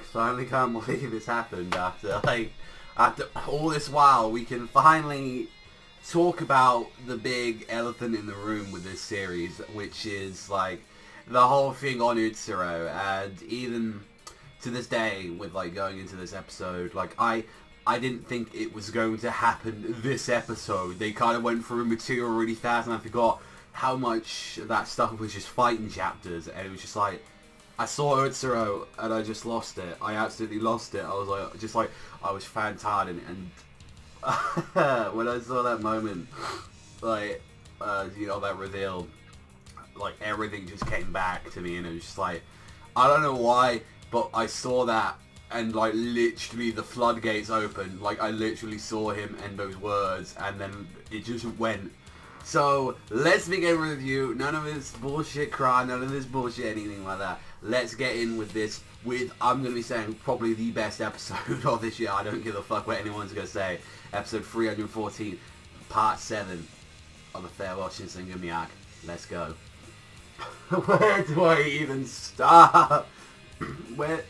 I finally can't believe this happened after all this while. We can finally talk about the big elephant in the room with this series, which is like the whole thing on Utsuro. And even to this day, with like going into this episode, like I didn't think it was going to happen this episode. They kind of went through material really fast, and I forgot how much that stuff was just fighting chapters, and it was just like, I saw Utsuro and I just lost it. I absolutely lost it. I was like, I was fan tired, and when I saw that moment, like, you know, that reveal, like, everything just came back to me, and it was just like, I don't know why, but I saw that, and like, literally the floodgates opened. Like, I literally saw him and those words, and then it just went. So, let's begin with you. None of this bullshit cry, none of this bullshit anything like that. Let's get in with this, with, I'm going to be saying, probably the best episode of this year. I don't give a fuck what anyone's going to say. Episode 314, Part 7 of the Farewell Shinsengumi Miak. Let's go. Where do I even start? Where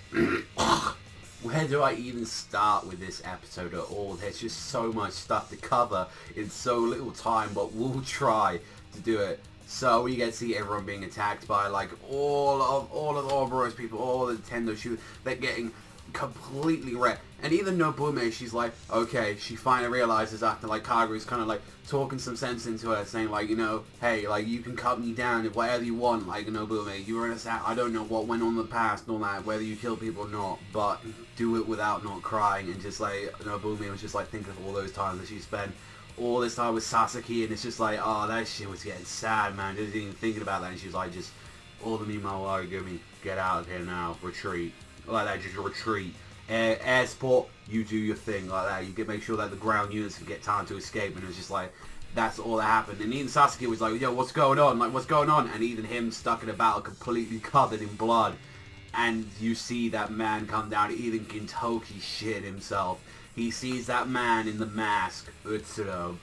do I even start with this episode at all? There's just so much stuff to cover in so little time, but we'll try to do it. So we get to see everyone being attacked by like all of Ouroboros people, all the Nintendo shooters. They're getting completely wrecked. And even Nobume, she's like, okay, she finally realizes after like Kagura's kind of like talking some sense into her, saying like, you know, hey, like, you can cut me down if whatever you want, like, Nobume, you were in a I don't know what went on in the past and all that, whether you kill people or not, but do it without not crying. And just like, Nobume was just like thinking of all those times that she spent all this time with Sasaki, and it's just like, oh, that shit was getting sad, man, just even thinking about that. And she was like, just, all the Mimawari, give me, get out of here now, retreat, like that, just retreat. Air support, you do your thing, like that. You can make sure that the ground units can get time to escape, and it was just like, that's all that happened. And even Sasuke was like, yo, what's going on? Like, what's going on? And even him stuck in a battle completely covered in blood. And you see that man come down, even Gintoki shit himself. He sees that man in the mask, Utsuro,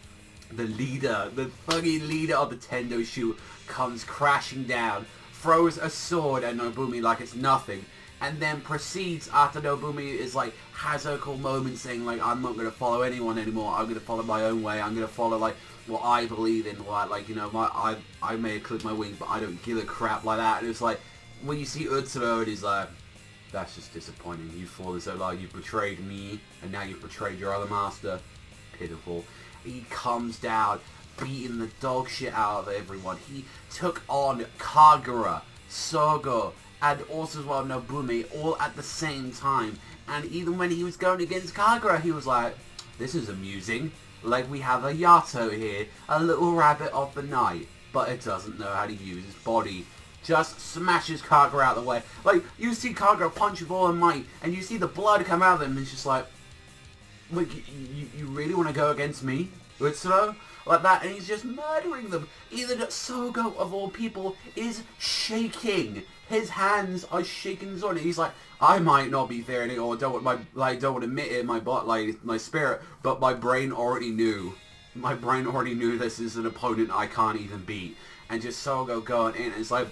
the leader, the fucking leader of the Tendo Shu, comes crashing down, throws a sword at Nobume like it's nothing, and then proceeds, after Nobume is like, has a cool moment saying like, I'm not going to follow anyone anymore, I'm going to follow my own way, I'm going to follow like what I believe in, like, you know, I may have clipped my wings, but I don't give a crap, like that. And it's like, when you see Utsuro, it is like, that's just disappointing. You've fallen so low, you've betrayed me, and now you've betrayed your other master. Pitiful. He comes down, beating the dog shit out of everyone. He took on Kagura, Sogo, and also as well Nobume, all at the same time. And even when he was going against Kagura, he was like, this is amusing. Like, we have a Yato here, a little rabbit of the night, but it doesn't know how to use its body. Just smashes Kagura out of the way. Like, you see Kagura punch with all her might, and you see the blood come out of him, and it's just like, wait, you really want to go against me, Utsuro? Like that, and he's just murdering them. Even Sogo, of all people, is shaking. His hands are shaking on it. He's like, I might not be fearing it, or don't want to admit it in my spirit, but my brain already knew. My brain already knew this is an opponent I can't even beat. And just Sogo going in, and it's like,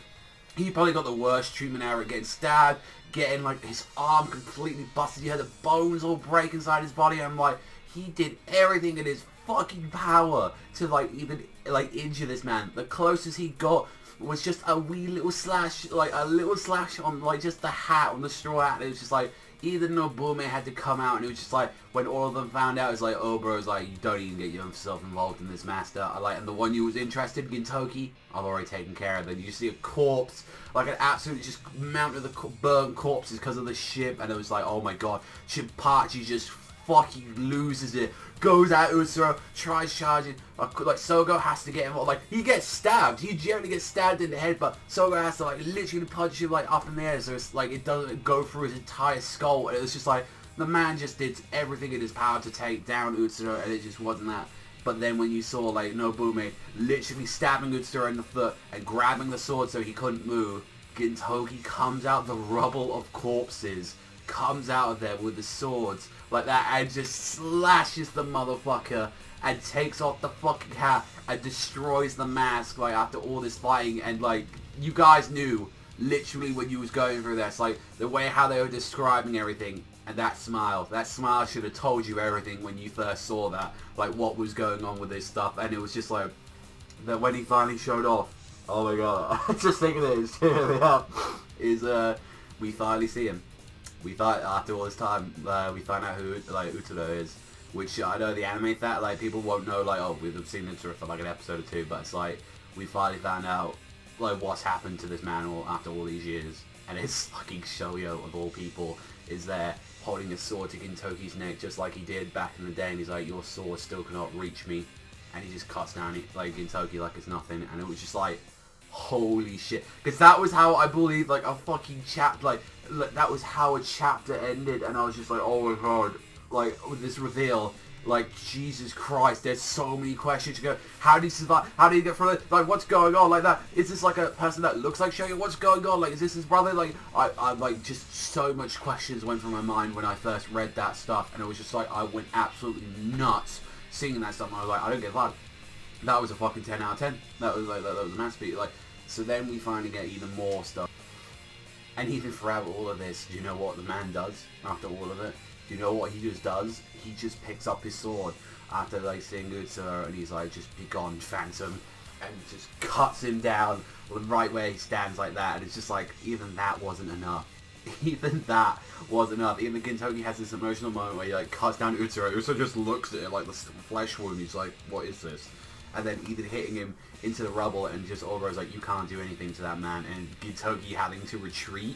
he probably got the worst treatment ever, getting stabbed, getting like his arm completely busted. You had the bones all break inside his body. And I'm like, he did everything in his fucking power to like even like injure this man. The closest he got was just a wee little slash, like a little slash on like just the hat, on the straw hat. It was just like, even Nobume had to come out, and it was just like, when all of them found out, it's like, oh bro, it's like, you don't even get yourself involved in this, master. And the one you was interested in, Gintoki, I've already taken care of. Then you see a corpse, like an absolute just mountain of the burnt corpses because of the ship, and it was like, oh my god, Shinpachi just fucking loses it, goes at Utsuro, tries charging, like Sogo has to get involved, like, he gets stabbed, he generally gets stabbed in the head, but Sogo has to like literally punch him like up in the air, so it's like, it doesn't go through his entire skull, and it was just like, the man just did everything in his power to take down Utsuro, and it just wasn't that. But then when you saw like Nobume literally stabbing Utsuro in the foot, and grabbing the sword so he couldn't move, Gintoki comes out the rubble of corpses, comes out of there with the swords like that, and just slashes the motherfucker and takes off the fucking hat and destroys the mask, like, after all this fighting. And like, you guys knew literally when you was going through this, like, the way how they were describing everything, and that smile should have told you everything when you first saw that, like, what was going on with this stuff, and it was just like, that when he finally showed off, oh my god, I just thinking it is cheering me up, is, we finally see him. We thought, after all this time, we find out who, like, Utsuro is, which I know the anime that, like, people won't know, like, oh, we've seen Utsuro for, like, an episode or two, but it's like, we finally found out, like, what's happened to this man after all these years, and it's fucking Shoyo, of all people, is there, holding a sword to Gintoki's neck, just like he did back in the day, and he's like, your sword still cannot reach me, and he just cuts down, like, Gintoki like it's nothing, and it was just like, holy shit, because that was how I believe, like, a fucking chapter, like, that was how a chapter ended, and I was just like, oh my god, like, with this reveal, like, Jesus Christ, there's so many questions to go. How did he survive? How did he get through it? Like, what's going on? Like that? Is this like a person that looks like Shoyo? What's going on? Like, is this his brother? Like, I like, just so much questions went through my mind when I first read that stuff, and it was just like, I went absolutely nuts seeing that stuff, and I was like, I don't get that. That was a fucking 10 out of 10. That was like, that was a masterpiece. Like, so then we finally get even more stuff. And even throughout all of this, do you know what the man does after all of it? Do you know what he just does? He just picks up his sword after like seeing Utsuro, and he's like, just be gone, Phantom, and just cuts him down right where he stands like that, and it's just like, even that wasn't enough. Even that wasn't enough. Even Gintoki has this emotional moment where he like cuts down Utsuro. Utsuro just looks at it like the flesh wound, he's like, what is this? And then even hitting him into the rubble, and just Oboro's like, you can't do anything to that man, and Gintoki having to retreat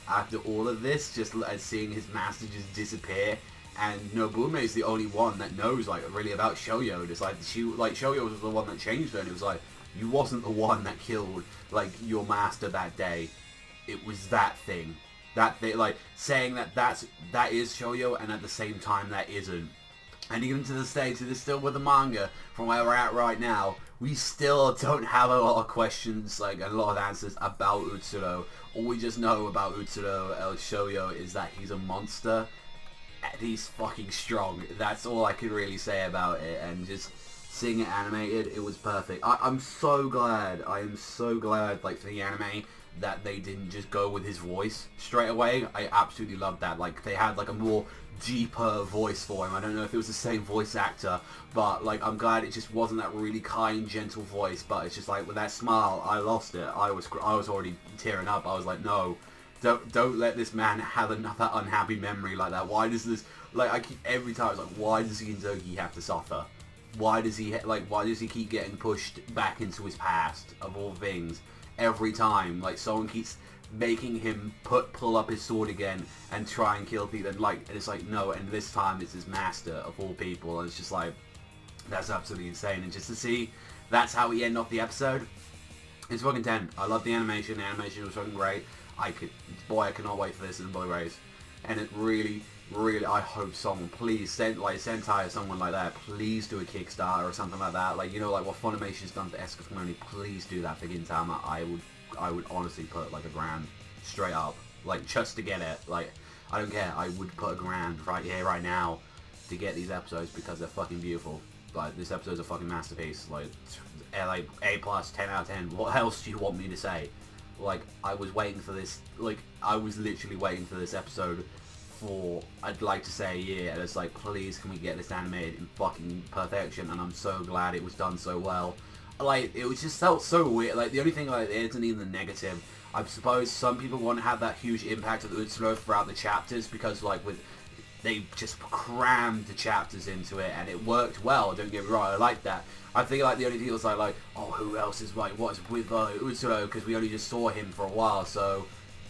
after all of this, just seeing his master just disappear, and Nobume is the only one that knows, like, really about Shoyo. It's like, Shoyo was the one that changed her, and it was like, you wasn't the one that killed, like, your master that day. It was that thing. That thing, like, saying that that is Shoyo, and at the same time that isn't. And even to this day, to this still with the manga, from where we're at right now, we still don't have a lot of questions, like a lot of answers about Utsuro. All we just know about Utsuro El Shoyo is that he's a monster, and he's fucking strong. That's all I can really say about it, and just seeing it animated, it was perfect. I'm so glad, I am so glad, like, for the anime, that they didn't just go with his voice straight away. I absolutely loved that. Like, they had like a more deeper voice for him. I don't know if it was the same voice actor, but like, I'm glad it just wasn't that really kind, gentle voice, but it's just like, with that smile, I lost it. I was already tearing up. I was like, no, don't let this man have another unhappy memory like that. Why does this, like, I keep, every time I was like, why does Gintoki have to suffer? Why does he, like, why does he keep getting pushed back into his past, of all things? Every time, like, someone keeps making him pull up his sword again and try and kill people, and like, it's like, no, and this time it's his master of all people, and it's just like, that's absolutely insane. And just to see that's how we end off the episode, it's fucking 10. I love the animation was fucking great. I cannot wait for this in Blu-rays, and it really, I hope someone, please, Sentai or someone like that, please do a Kickstarter or something like that. Like, you know, like what Funimation's done for Escaflowne, please do that for Gintama. I would honestly put like $1,000 straight up, like, just to get it. Like, I don't care, I would put $1,000 right here, right now, to get these episodes, because they're fucking beautiful. Like, this episode's a fucking masterpiece. Like A+, 10 out of 10. What else do you want me to say? Like, I was waiting for this, like, I was literally waiting for this episode for, I'd like to say, a year, and it's like, please, can we get this animated in fucking perfection? And I'm so glad it was done so well. Like, it was just felt so weird. Like, the only thing, like, it isn't even the negative. I suppose some people want to have that huge impact of Utsuro throughout the chapters, because, like, they just crammed the chapters into it, and it worked well, don't get me wrong, I like that. I think, like, the only thing was like, oh, who else is, like, what's with Utsuro, because we only just saw him for a while, so,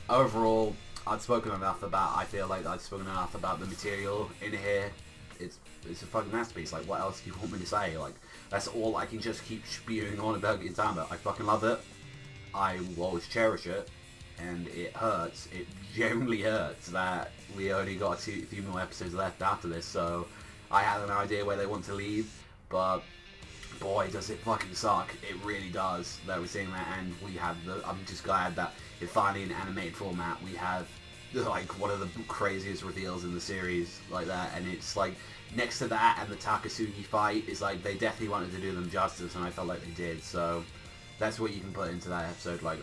overall, I feel like I've spoken enough about the material in here. It's a fucking masterpiece. Like, what else do you want me to say? Like, that's all I can just keep spewing on about Gintama. I fucking love it. I will always cherish it. And it hurts. It genuinely hurts that we only got a few more episodes left after this. So, I had an idea where they want to leave. But, boy, does it fucking suck. It really does that we're seeing that. And we have I'm just glad that it finally, in animated format, we have, like, one of the craziest reveals in the series like that. And it's like, next to that and the Takasugi fight, is like, they definitely wanted to do them justice, and I felt like they did. So that's what you can put into that episode. Like,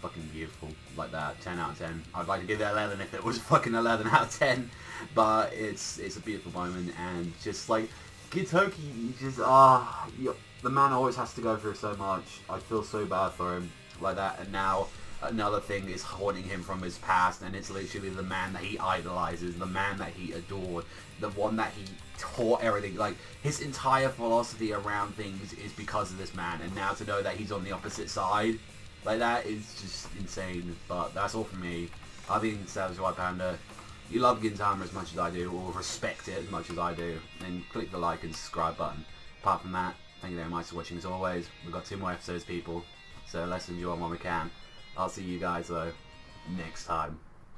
fucking beautiful. Like that, 10 out of 10. I'd like to give it 11 if it was fucking 11 out of 10. But it's a beautiful moment, and just like Gintoki, just the man always has to go through so much. I feel so bad for him like that, and now another thing is haunting him from his past, and it's literally the man that he idolizes, the man that he adored, the one that he taught everything. Like, his entire philosophy around things is because of this man, and now to know that he's on the opposite side like that is just insane. But that's all from me. I've been Savage White Panda. You love Gintama as much as I do, or respect it as much as I do, then click the like and subscribe button. Apart from that, thank you very much for watching as always. We've got 2 more episodes, people, so let's enjoy them while we can. I'll see you guys, though, next time.